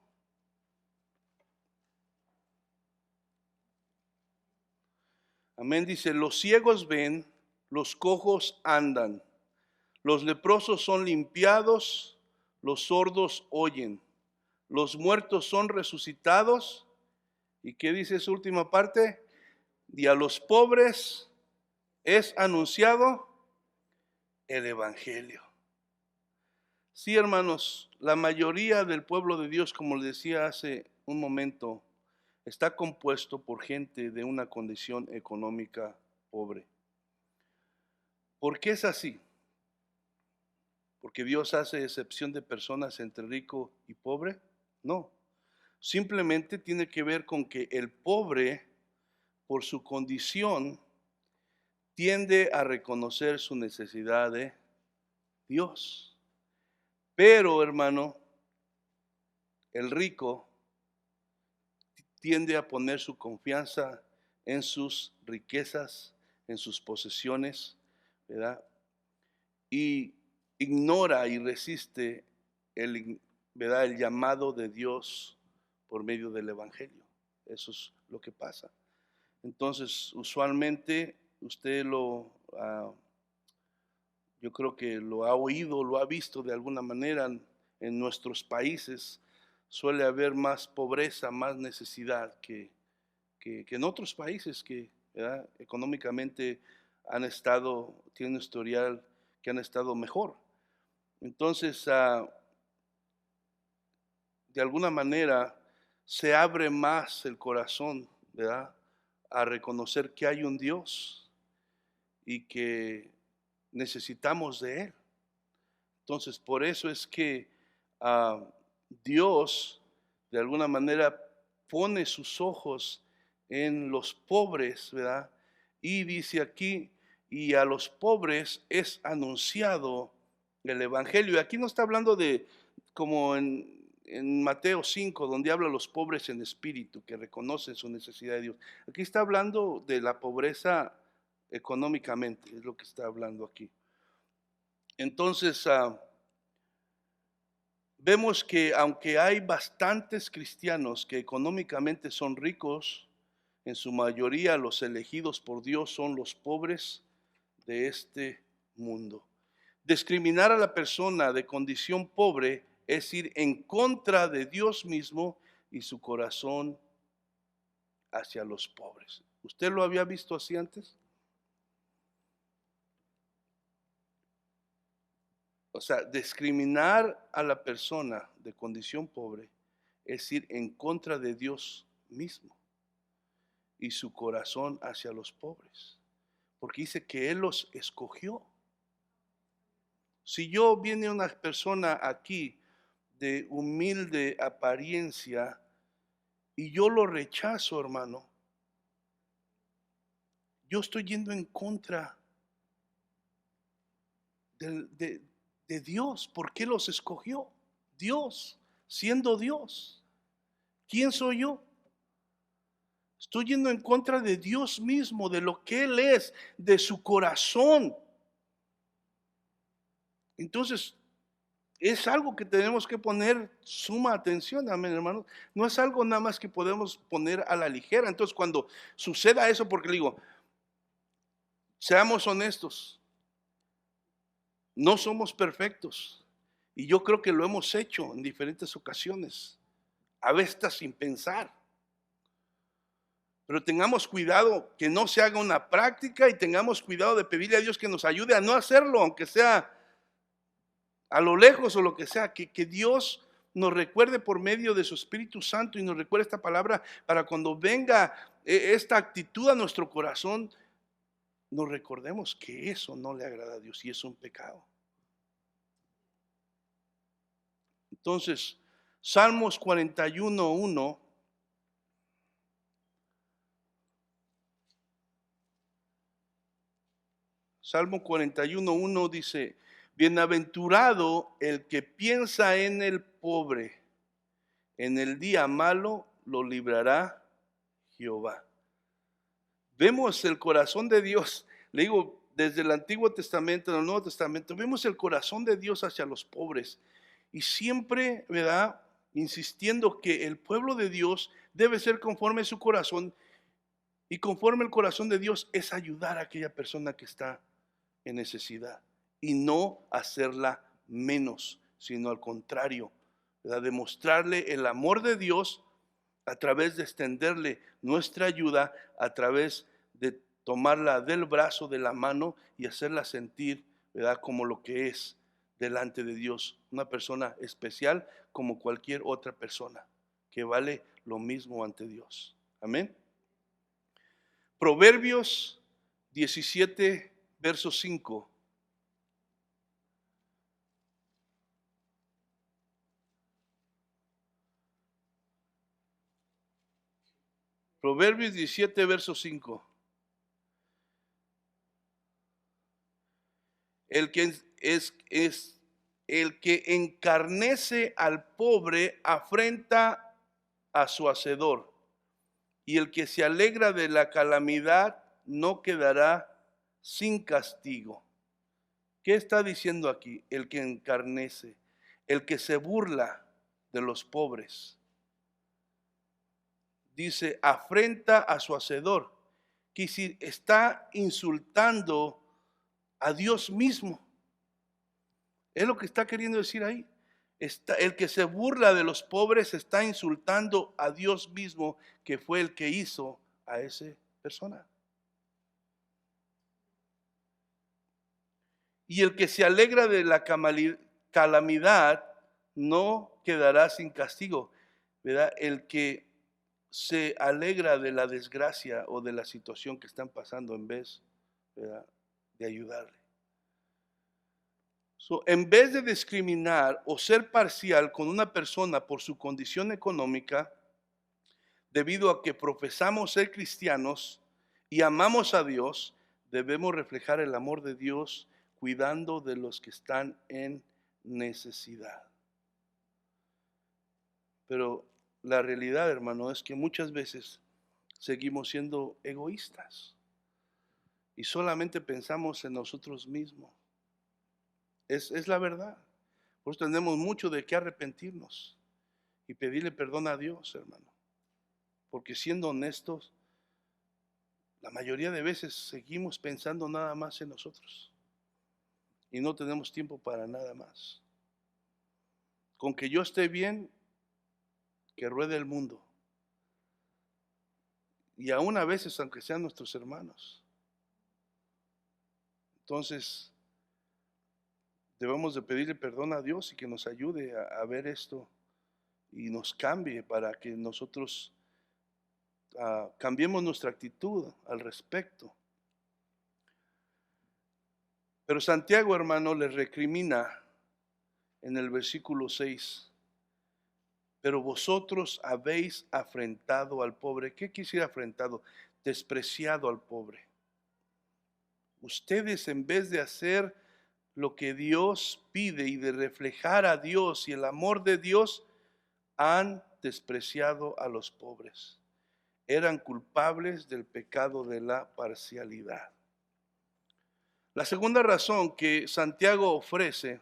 Amén, dice, los ciegos ven, los cojos andan, los leprosos son limpiados, los sordos oyen, los muertos son resucitados. ¿Y qué dice su última parte? Y a los pobres es anunciado el evangelio. Sí, hermanos, la mayoría del pueblo de Dios, como les decía hace un momento, está compuesto por gente de una condición económica pobre. ¿Por qué es así? ¿Porque Dios hace excepción de personas entre rico y pobre? No. Simplemente tiene que ver con que el pobre, por su condición, tiende a reconocer su necesidad de Dios. Pero, hermano, el rico tiende a poner su confianza en sus riquezas, en sus posesiones, ¿verdad? Y ignora y resiste ¿verdad? El llamado de Dios por medio del Evangelio. Eso es lo que pasa. Entonces, usualmente usted yo creo que lo ha oído, lo ha visto de alguna manera en nuestros países. Suele haber más pobreza, más necesidad que en otros países que, ¿verdad? Económicamente tienen un historial que han estado mejor. Entonces, de alguna manera se abre más el corazón, ¿verdad? A reconocer que hay un Dios y que necesitamos de Él. Entonces, por eso es que ah, Dios, de alguna manera, pone sus ojos en los pobres, ¿verdad? Y dice aquí, y a los pobres es anunciado el Evangelio. Y aquí no está hablando de, como en Mateo 5, donde habla a los pobres en espíritu, que reconocen su necesidad de Dios. Aquí está hablando de la pobreza económicamente, es lo que está hablando aquí. Entonces, vemos que aunque hay bastantes cristianos que económicamente son ricos, en su mayoría los elegidos por Dios son los pobres de este mundo. Discriminar a la persona de condición pobre es ir en contra de Dios mismo y su corazón hacia los pobres. ¿Usted lo había visto así antes? O sea, discriminar a la persona de condición pobre es ir en contra de Dios mismo y su corazón hacia los pobres, porque dice que Él los escogió. Si yo viene una persona aquí de humilde apariencia y yo lo rechazo, hermano, yo estoy yendo en contra de, de Dios. ¿Por qué los escogió? Dios, siendo Dios. ¿Quién soy yo? Estoy yendo en contra de Dios mismo, de lo que Él es, de su corazón. Entonces, es algo que tenemos que poner suma atención, amén, hermanos. No es algo nada más que podemos poner a la ligera. Entonces, cuando suceda eso, porque le digo, seamos honestos, no somos perfectos. Y yo creo que lo hemos hecho en diferentes ocasiones, a veces sin pensar. Pero tengamos cuidado que no se haga una práctica y tengamos cuidado de pedirle a Dios que nos ayude a no hacerlo, aunque sea a lo lejos o lo que sea, que Dios nos recuerde por medio de su Espíritu Santo y nos recuerde esta palabra para cuando venga esta actitud a nuestro corazón, nos recordemos que eso no le agrada a Dios y es un pecado. Entonces, Salmos 41:1. Salmo 41:1 dice, bienaventurado el que piensa en el pobre, en el día malo lo librará Jehová. Vemos el corazón de Dios, le digo, desde el Antiguo Testamento, en el Nuevo Testamento, vemos el corazón de Dios hacia los pobres. Y siempre, ¿verdad? Insistiendo que el pueblo de Dios debe ser conforme a su corazón. Y conforme el corazón de Dios es ayudar a aquella persona que está en necesidad. Y no hacerla menos, sino al contrario, ¿verdad? Demostrarle el amor de Dios a través de extenderle nuestra ayuda, a través de tomarla del brazo, de la mano y hacerla sentir, ¿verdad? Como lo que es delante de Dios, una persona especial como cualquier otra persona, que vale lo mismo ante Dios. Amén. Proverbios 17, verso 5. Proverbios 17, verso 5. El que es el que encarnece al pobre afrenta a su hacedor, y el que se alegra de la calamidad no quedará sin castigo. ¿Qué está diciendo aquí? El que encarnece, el que se burla de los pobres. Dice, afrenta a su hacedor, que si está insultando a Dios mismo. Es lo que está queriendo decir ahí. El que se burla de los pobres está insultando a Dios mismo, que fue el que hizo a esa persona. Y el que se alegra de la calamidad no quedará sin castigo, ¿verdad? El que se alegra de la desgracia o de la situación que están pasando en vez, ¿verdad?, de ayudarle. En vez de discriminar o ser parcial con una persona por su condición económica, debido a que profesamos ser cristianos y amamos a Dios, debemos reflejar el amor de Dios cuidando de los que están en necesidad. Pero la realidad, hermano, es que muchas veces seguimos siendo egoístas y solamente pensamos en nosotros mismos. Es la verdad. Por eso tenemos mucho de qué arrepentirnos y pedirle perdón a Dios, hermano. Porque siendo honestos, la mayoría de veces seguimos pensando nada más en nosotros y no tenemos tiempo para nada más. Con que yo esté bien, que ruede el mundo. Y aún a veces, aunque sean nuestros hermanos. Entonces, debemos de pedirle perdón a Dios y que nos ayude a ver esto y nos cambie para que nosotros cambiemos nuestra actitud al respecto. Pero Santiago, hermano, le recrimina en el versículo 6. Pero vosotros habéis afrentado al pobre. ¿Qué quisiera afrentado? Despreciado al pobre. Ustedes, en vez de hacer lo que Dios pide y de reflejar a Dios y el amor de Dios, han despreciado a los pobres. Eran culpables del pecado de la parcialidad. La segunda razón que Santiago ofrece,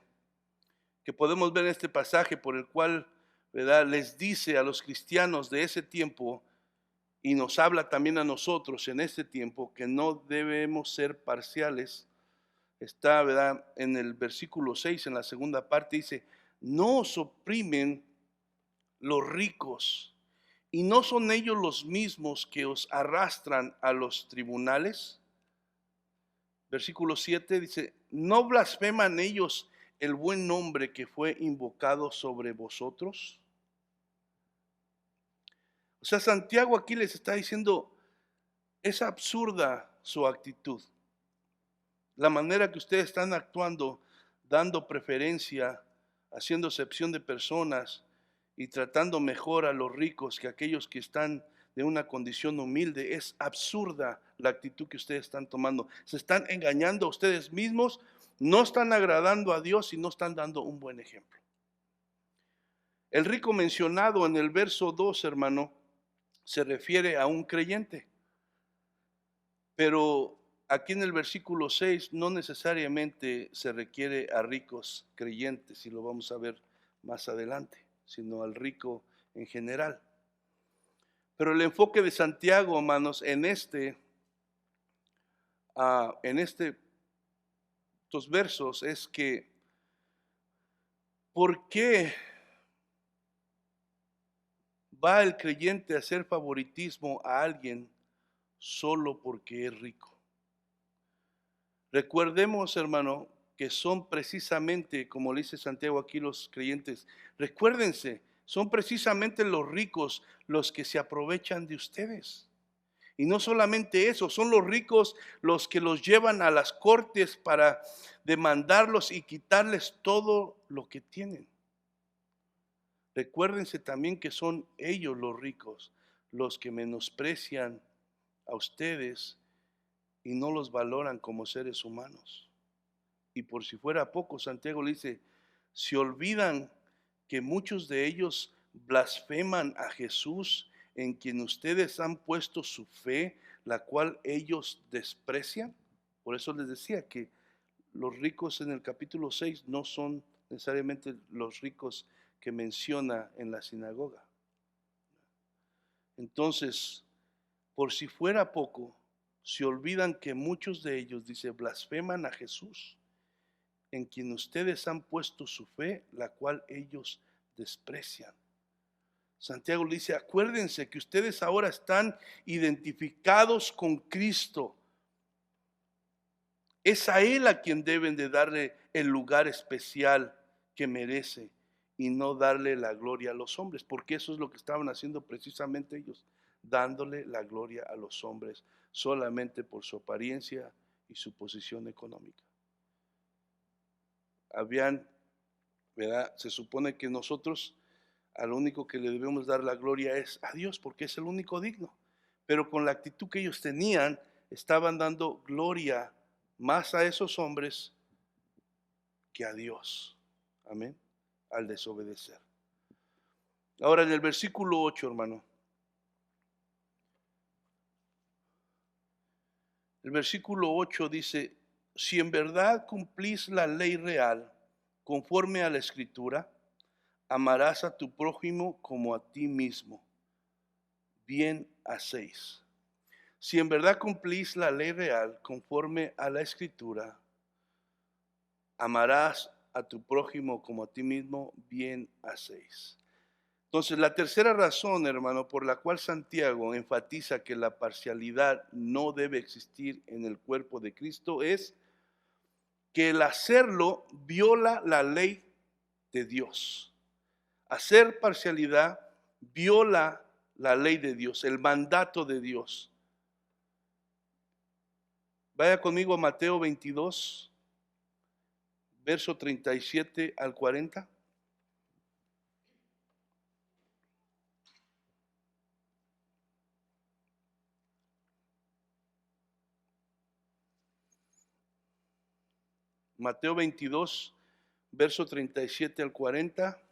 que podemos ver en este pasaje, por el cual, ¿verdad?, les dice a los cristianos de ese tiempo y nos habla también a nosotros en este tiempo que no debemos ser parciales, está, ¿verdad?, en el versículo 6, en la segunda parte, dice, no os oprimen los ricos, y no son ellos los mismos que os arrastran a los tribunales. Versículo 7 dice, ¿no blasfeman ellos el buen nombre que fue invocado sobre vosotros? O sea, Santiago aquí les está diciendo, es absurda su actitud. La manera que ustedes están actuando, dando preferencia, haciendo excepción de personas y tratando mejor a los ricos que aquellos que están de una condición humilde, es absurda la actitud que ustedes están tomando. Se están engañando a ustedes mismos, no están agradando a Dios y no están dando un buen ejemplo. El rico mencionado en el verso 2, hermano, se refiere a un creyente. Pero aquí en el versículo 6 no necesariamente se requiere a ricos creyentes, y lo vamos a ver más adelante, sino al rico en general. Pero el enfoque de Santiago, hermanos, en estos versos es que, ¿por qué va el creyente a hacer favoritismo a alguien solo porque es rico? Recordemos, hermano, que son precisamente, como le dice Santiago aquí los creyentes, recuérdense, son precisamente los ricos los que se aprovechan de ustedes. Y no solamente eso, son los ricos los que los llevan a las cortes para demandarlos y quitarles todo lo que tienen. Recuérdense también que son ellos los ricos los que menosprecian a ustedes y no los valoran como seres humanos. Y por si fuera poco, Santiago le dice, se olvidan que muchos de ellos blasfeman a Jesús, en quien ustedes han puesto su fe, la cual ellos desprecian. Por eso les decía que los ricos en el capítulo 6 no son necesariamente los ricos que menciona en la sinagoga. Entonces, por si fuera poco, se olvidan que muchos de ellos, dice, blasfeman a Jesús, en quien ustedes han puesto su fe, la cual ellos desprecian. Santiago le dice, acuérdense que ustedes ahora están identificados con Cristo. Es a Él a quien deben de darle el lugar especial que merece y no darle la gloria a los hombres, porque eso es lo que estaban haciendo precisamente ellos, dándole la gloria a los hombres solamente por su apariencia y su posición económica. ¿Verdad? Se supone que nosotros al único que le debemos dar la gloria es a Dios, porque es el único digno. Pero con la actitud que ellos tenían, estaban dando gloria más a esos hombres que a Dios. Amén. Al desobedecer. Ahora en el versículo 8, hermano. El versículo 8 dice, si en verdad cumplís la ley real conforme a la Escritura, amarás a tu prójimo como a ti mismo. Bien hacéis. Si en verdad cumplís la ley real conforme a la Escritura, amarás a tu prójimo como a ti mismo, bien hacéis. Entonces, la tercera razón, hermano, por la cual Santiago enfatiza que la parcialidad no debe existir en el cuerpo de Cristo es que el hacerlo viola la ley de Dios. Hacer parcialidad viola la ley de Dios, el mandato de Dios. Vaya conmigo a Mateo 22, verso 37 al 40. Mateo 22, verso 37 al 40.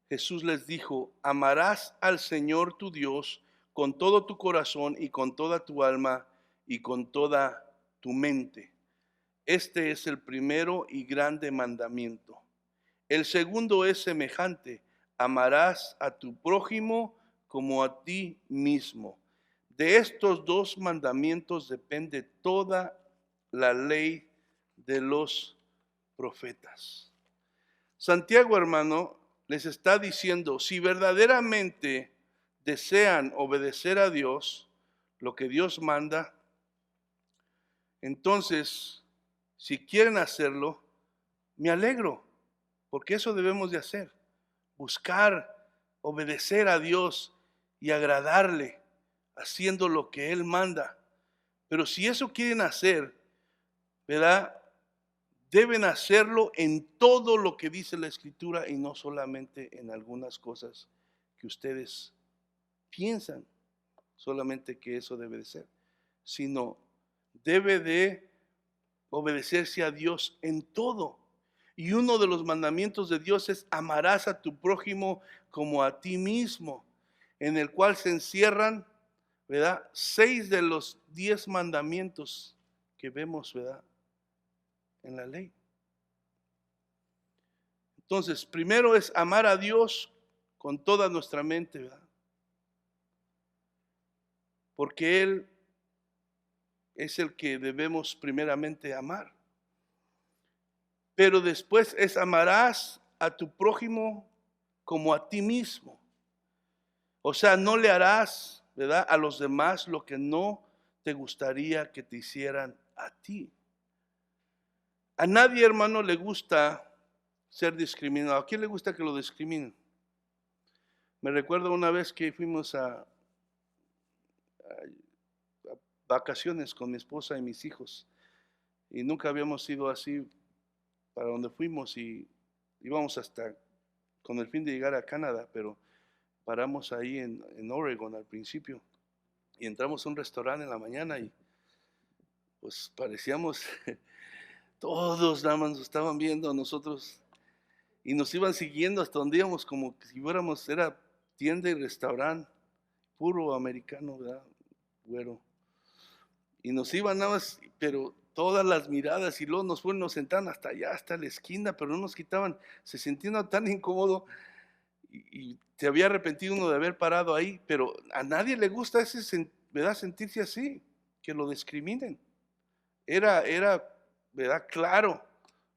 Jesús les dijo, amarás al Señor tu Dios con todo tu corazón y con toda tu alma y con toda tu mente. Este es el primero y grande mandamiento. El segundo es semejante, amarás a tu prójimo como a ti mismo. De estos dos mandamientos depende toda la ley de los profetas. Santiago, hermano, les está diciendo, si verdaderamente desean obedecer a Dios, lo que Dios manda, entonces, si quieren hacerlo, me alegro, porque eso debemos de hacer, buscar, obedecer a Dios y agradarle, haciendo lo que Él manda. Pero si eso quieren hacer, ¿verdad? Deben hacerlo en todo lo que dice la Escritura y no solamente en algunas cosas que ustedes piensan solamente que eso debe de ser, sino debe de obedecerse a Dios en todo. Y uno de los mandamientos de Dios es amarás a tu prójimo como a ti mismo, en el cual se encierran, ¿verdad? 6 de los 10 mandamientos que vemos, ¿verdad? En la ley. Entonces, primero es amar a Dios con toda nuestra mente, ¿verdad? Porque Él es el que debemos primeramente amar. Pero después es amarás a tu prójimo como a ti mismo. O sea, no le harás, ¿verdad?, a los demás lo que no te gustaría que te hicieran a ti. A nadie, hermano, le gusta ser discriminado. ¿A quién le gusta que lo discriminen? Me recuerdo una vez que fuimos a vacaciones con mi esposa y mis hijos y nunca habíamos ido así para donde fuimos y íbamos hasta con el fin de llegar a Canadá, pero paramos ahí en Oregon al principio y entramos a un restaurante en la mañana y pues parecíamos, todos nada más nos estaban viendo a nosotros y nos iban siguiendo hasta donde íbamos como si fuéramos, era tienda y restaurante, puro americano, ¿verdad? Güero. Y nos iban nada más, pero todas las miradas y luego nos sentaban hasta allá, hasta la esquina, pero no nos quitaban, se sentía uno tan incómodo y se había arrepentido uno de haber parado ahí, pero a nadie le gusta ¿verdad? Sentirse así, que lo discriminen. Era, ¿verdad? Claro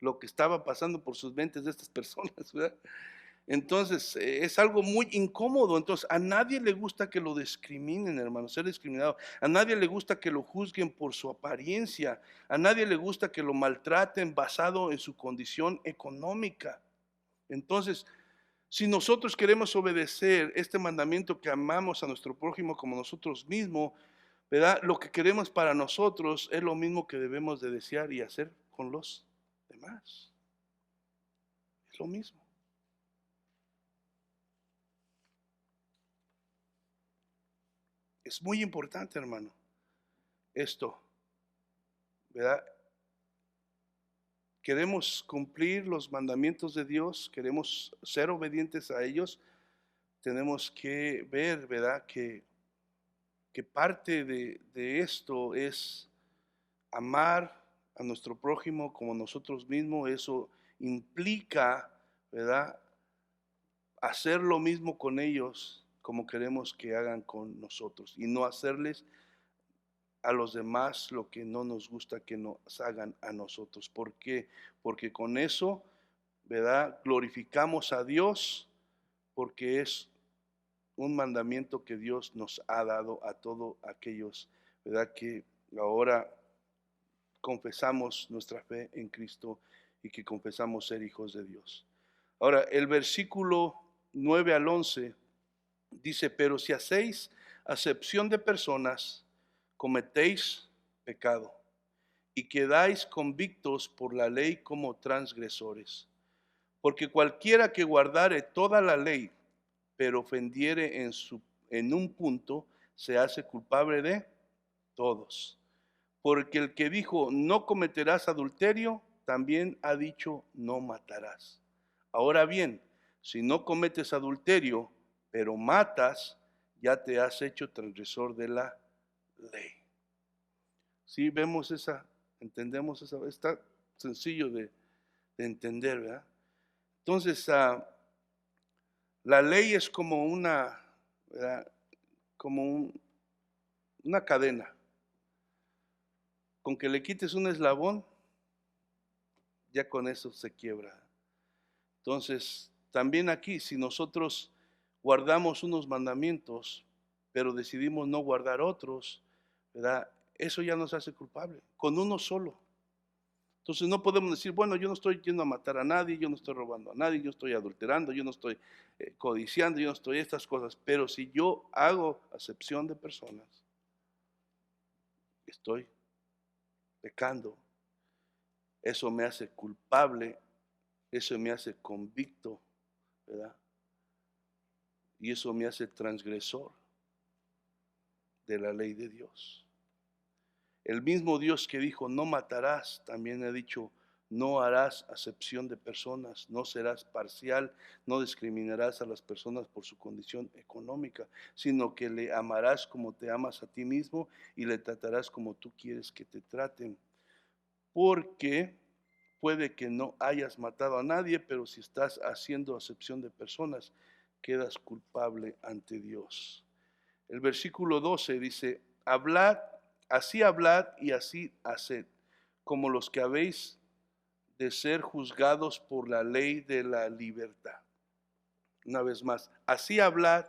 lo que estaba pasando por sus mentes de estas personas, ¿verdad? Entonces, es algo muy incómodo. Entonces, a nadie le gusta que lo discriminen, hermano, ser discriminado. A nadie le gusta que lo juzguen por su apariencia. A nadie le gusta que lo maltraten basado en su condición económica. Entonces, si nosotros queremos obedecer este mandamiento que amamos a nuestro prójimo como nosotros mismos, ¿verdad? Lo que queremos para nosotros es lo mismo que debemos de desear y hacer con los demás. Es lo mismo. Es muy importante, hermano, esto, ¿verdad? Queremos cumplir los mandamientos de Dios, queremos ser obedientes a ellos, tenemos que ver, ¿verdad? Que parte de esto es amar a nuestro prójimo como nosotros mismos. Eso implica, ¿verdad? Hacer lo mismo con ellos como queremos que hagan con nosotros y no hacerles a los demás lo que no nos gusta que nos hagan a nosotros. ¿Por qué? Porque con eso, ¿verdad? Glorificamos a Dios, porque es un mandamiento que Dios nos ha dado a todos aquellos, ¿verdad? Que ahora confesamos nuestra fe en Cristo y que confesamos ser hijos de Dios. Ahora, el versículo 9 al 11 dice, pero si hacéis acepción de personas, cometéis pecado y quedáis convictos por la ley como transgresores. Porque cualquiera que guardare toda la ley, pero ofendiere en un punto, se hace culpable de todos. Porque el que dijo, no cometerás adulterio, también ha dicho, no matarás. Ahora bien, si no cometes adulterio, pero matas, ya te has hecho transgresor de la ley. Sí, vemos esa, entendemos esa, está sencillo de entender, ¿verdad? Entonces, la ley es como una, ¿verdad? Como una cadena. Con que le quites un eslabón, ya con eso se quiebra. Entonces, también aquí, si nosotros guardamos unos mandamientos, pero decidimos no guardar otros, ¿verdad? Eso ya nos hace culpable, con uno solo. Entonces no podemos decir, bueno, yo no estoy yendo a matar a nadie, yo no estoy robando a nadie, yo estoy adulterando, yo no estoy codiciando, yo no estoy estas cosas. Pero si yo hago acepción de personas, estoy pecando. Eso me hace culpable, eso me hace convicto, ¿verdad? Y eso me hace transgresor de la ley de Dios. El mismo Dios que dijo, no matarás, también ha dicho, no harás acepción de personas, no serás parcial, no discriminarás a las personas por su condición económica, sino que le amarás como te amas a ti mismo y le tratarás como tú quieres que te traten. Porque puede que no hayas matado a nadie, pero si estás haciendo acepción de personas, quedas culpable ante Dios. El versículo 12 dice, hablad y así haced, como los que habéis de ser juzgados por la ley de la libertad. Una vez más, así hablad,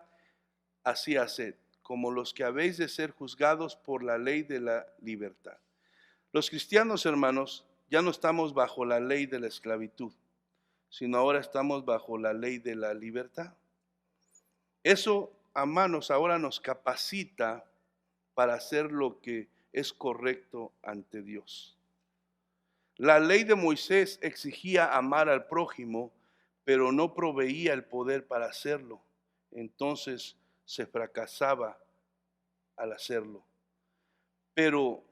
así haced, como los que habéis de ser juzgados por la ley de la libertad. Los cristianos, hermanos, ya no estamos bajo la ley de la esclavitud, sino ahora estamos bajo la ley de la libertad. Eso, hermanos, ahora nos capacita para hacer lo que es correcto ante Dios. La ley de Moisés exigía amar al prójimo, pero no proveía el poder para hacerlo. Entonces se fracasaba al hacerlo. Pero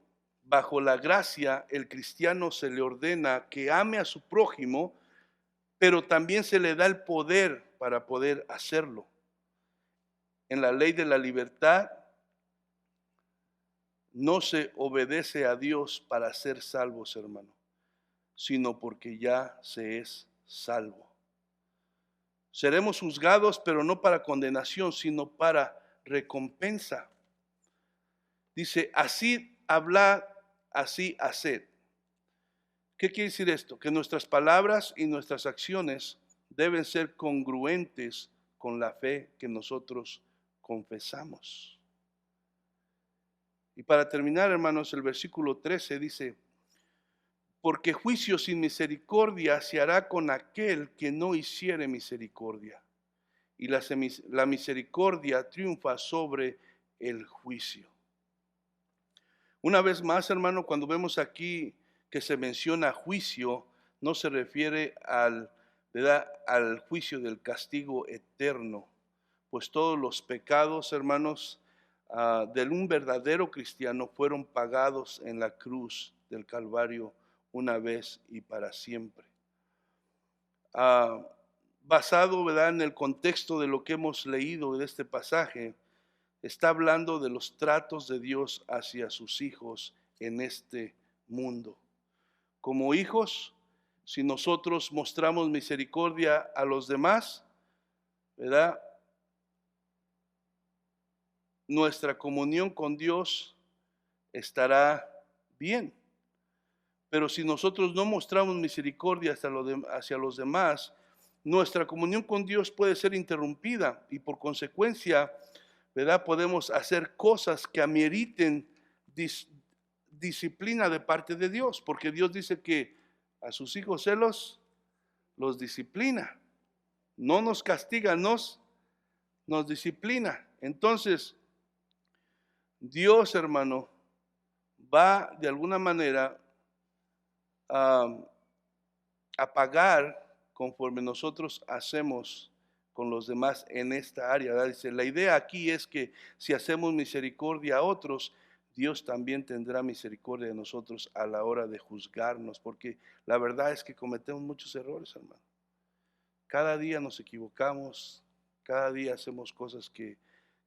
bajo la gracia, el cristiano se le ordena que ame a su prójimo, pero también se le da el poder para poder hacerlo. En la ley de la libertad no se obedece a Dios para ser salvos, hermano, sino porque ya se es salvo. Seremos juzgados, pero no para condenación, sino para recompensa. Dice, así hablad, así haced. ¿Qué quiere decir esto? Que nuestras palabras y nuestras acciones deben ser congruentes con la fe que nosotros confesamos. Y para terminar, hermanos, el versículo 13 dice, porque juicio sin misericordia se hará con aquel que no hiciere misericordia. Y la misericordia triunfa sobre el juicio. Una vez más, hermano, cuando vemos aquí que se menciona juicio, no se refiere al juicio del castigo eterno, pues todos los pecados, hermanos, de un verdadero cristiano fueron pagados en la cruz del Calvario una vez y para siempre. Basado, ¿verdad?, en el contexto de lo que hemos leído de este pasaje, está hablando de los tratos de Dios hacia sus hijos en este mundo. Como hijos, si nosotros mostramos misericordia a los demás, ¿verdad?, nuestra comunión con Dios estará bien. Pero si nosotros no mostramos misericordia hacia los demás, nuestra comunión con Dios puede ser interrumpida y por consecuencia, ¿verdad?, podemos hacer cosas que ameriten disciplina de parte de Dios, porque Dios dice que a sus hijos Él los disciplina, no nos castiga, nos disciplina. Entonces, Dios, hermano, va de alguna manera a pagar conforme nosotros hacemos con los demás en esta área, ¿verdad? Dice, la idea aquí es que si hacemos misericordia a otros, Dios también tendrá misericordia de nosotros a la hora de juzgarnos, porque la verdad es que cometemos muchos errores, hermano. Cada día nos equivocamos, cada día hacemos cosas que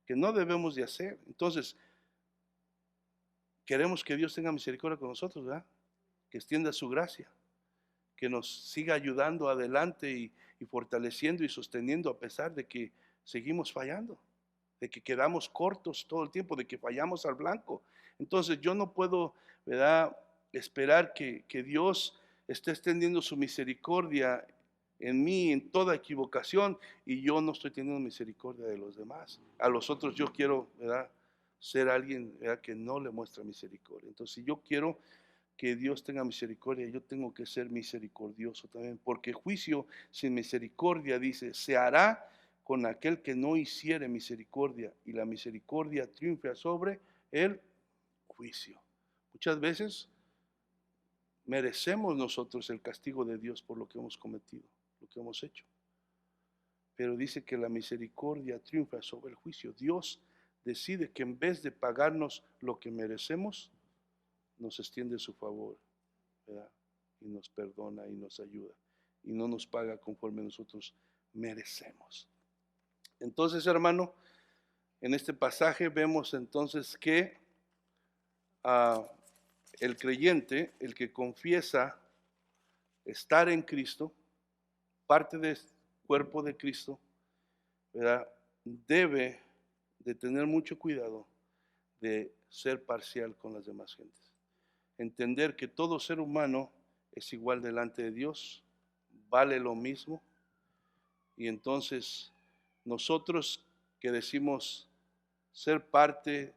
no debemos de hacer. Entonces, queremos que Dios tenga misericordia con nosotros, ¿verdad? Que extienda su gracia, que nos siga ayudando adelante y fortaleciendo y sosteniendo a pesar de que seguimos fallando, de que quedamos cortos todo el tiempo, de que fallamos al blanco. Entonces yo no puedo, ¿verdad?, esperar que Dios esté extendiendo su misericordia en mí en toda equivocación y yo no estoy teniendo misericordia de los demás. A los otros yo quiero, ¿verdad?, ser alguien, ¿verdad?, que no le muestra misericordia. Entonces si yo quiero que Dios tenga misericordia, yo tengo que ser misericordioso también, porque juicio sin misericordia, dice, se hará con aquel que no hiciere misericordia, y la misericordia triunfa sobre el juicio. Muchas veces merecemos nosotros el castigo de Dios por lo que hemos cometido, lo que hemos hecho. Pero dice que la misericordia triunfa sobre el juicio. Dios decide que en vez de pagarnos lo que merecemos, nos extiende su favor, ¿verdad?, y nos perdona y nos ayuda y no nos paga conforme nosotros merecemos. Entonces, hermano, en este pasaje vemos entonces que el creyente, el que confiesa estar en Cristo, parte del cuerpo de Cristo, ¿verdad?, debe de tener mucho cuidado de ser parcial con las demás gentes. Entender que todo ser humano es igual delante de Dios, vale lo mismo, y entonces nosotros que decimos ser parte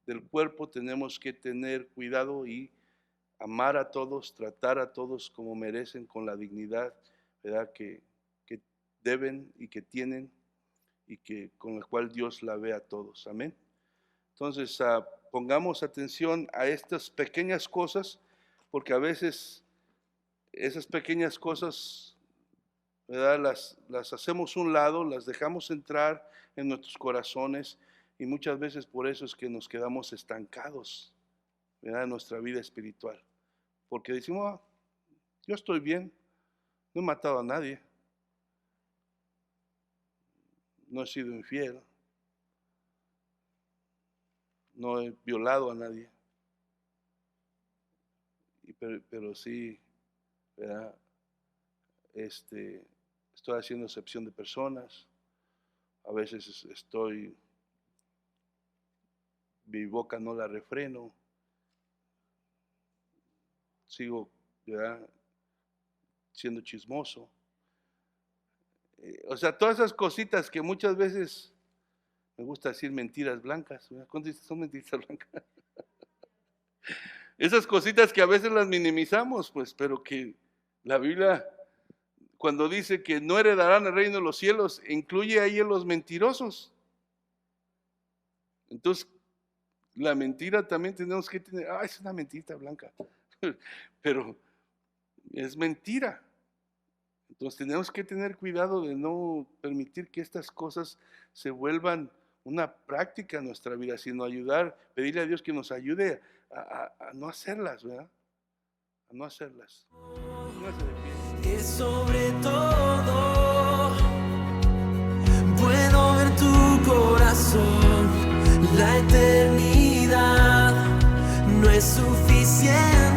del cuerpo tenemos que tener cuidado y amar a todos, tratar a todos como merecen, con la dignidad, ¿verdad?, que deben y que tienen, y que con la cual Dios la ve a todos. Amén. Entonces, pongamos atención a estas pequeñas cosas, porque a veces esas pequeñas cosas, ¿verdad?, las hacemos un lado, las dejamos entrar en nuestros corazones, y muchas veces por eso es que nos quedamos estancados, ¿verdad?, en nuestra vida espiritual. Porque decimos, yo estoy bien, no he matado a nadie, no he sido infiel, no he violado a nadie, pero sí, ¿verdad?, estoy haciendo excepción de personas. A veces mi boca no la refreno, sigo, ¿verdad?, siendo chismoso. O sea, todas esas cositas que muchas veces me gusta decir mentiras blancas. ¿Cuántas son mentiras blancas? Esas cositas que a veces las minimizamos, pues, pero que la Biblia, cuando dice que no heredarán el reino de los cielos, incluye ahí a los mentirosos. Entonces, la mentira también tenemos que tener, es una mentirita blanca, pero es mentira. Entonces tenemos que tener cuidado de no permitir que estas cosas se vuelvan una práctica en nuestra vida, sino pedirle a Dios que nos ayude a no hacerlas, ¿verdad? A no hacerlas. Póngase de pie. Es sobre todo bueno ver tu corazón. La eternidad no es suficiente.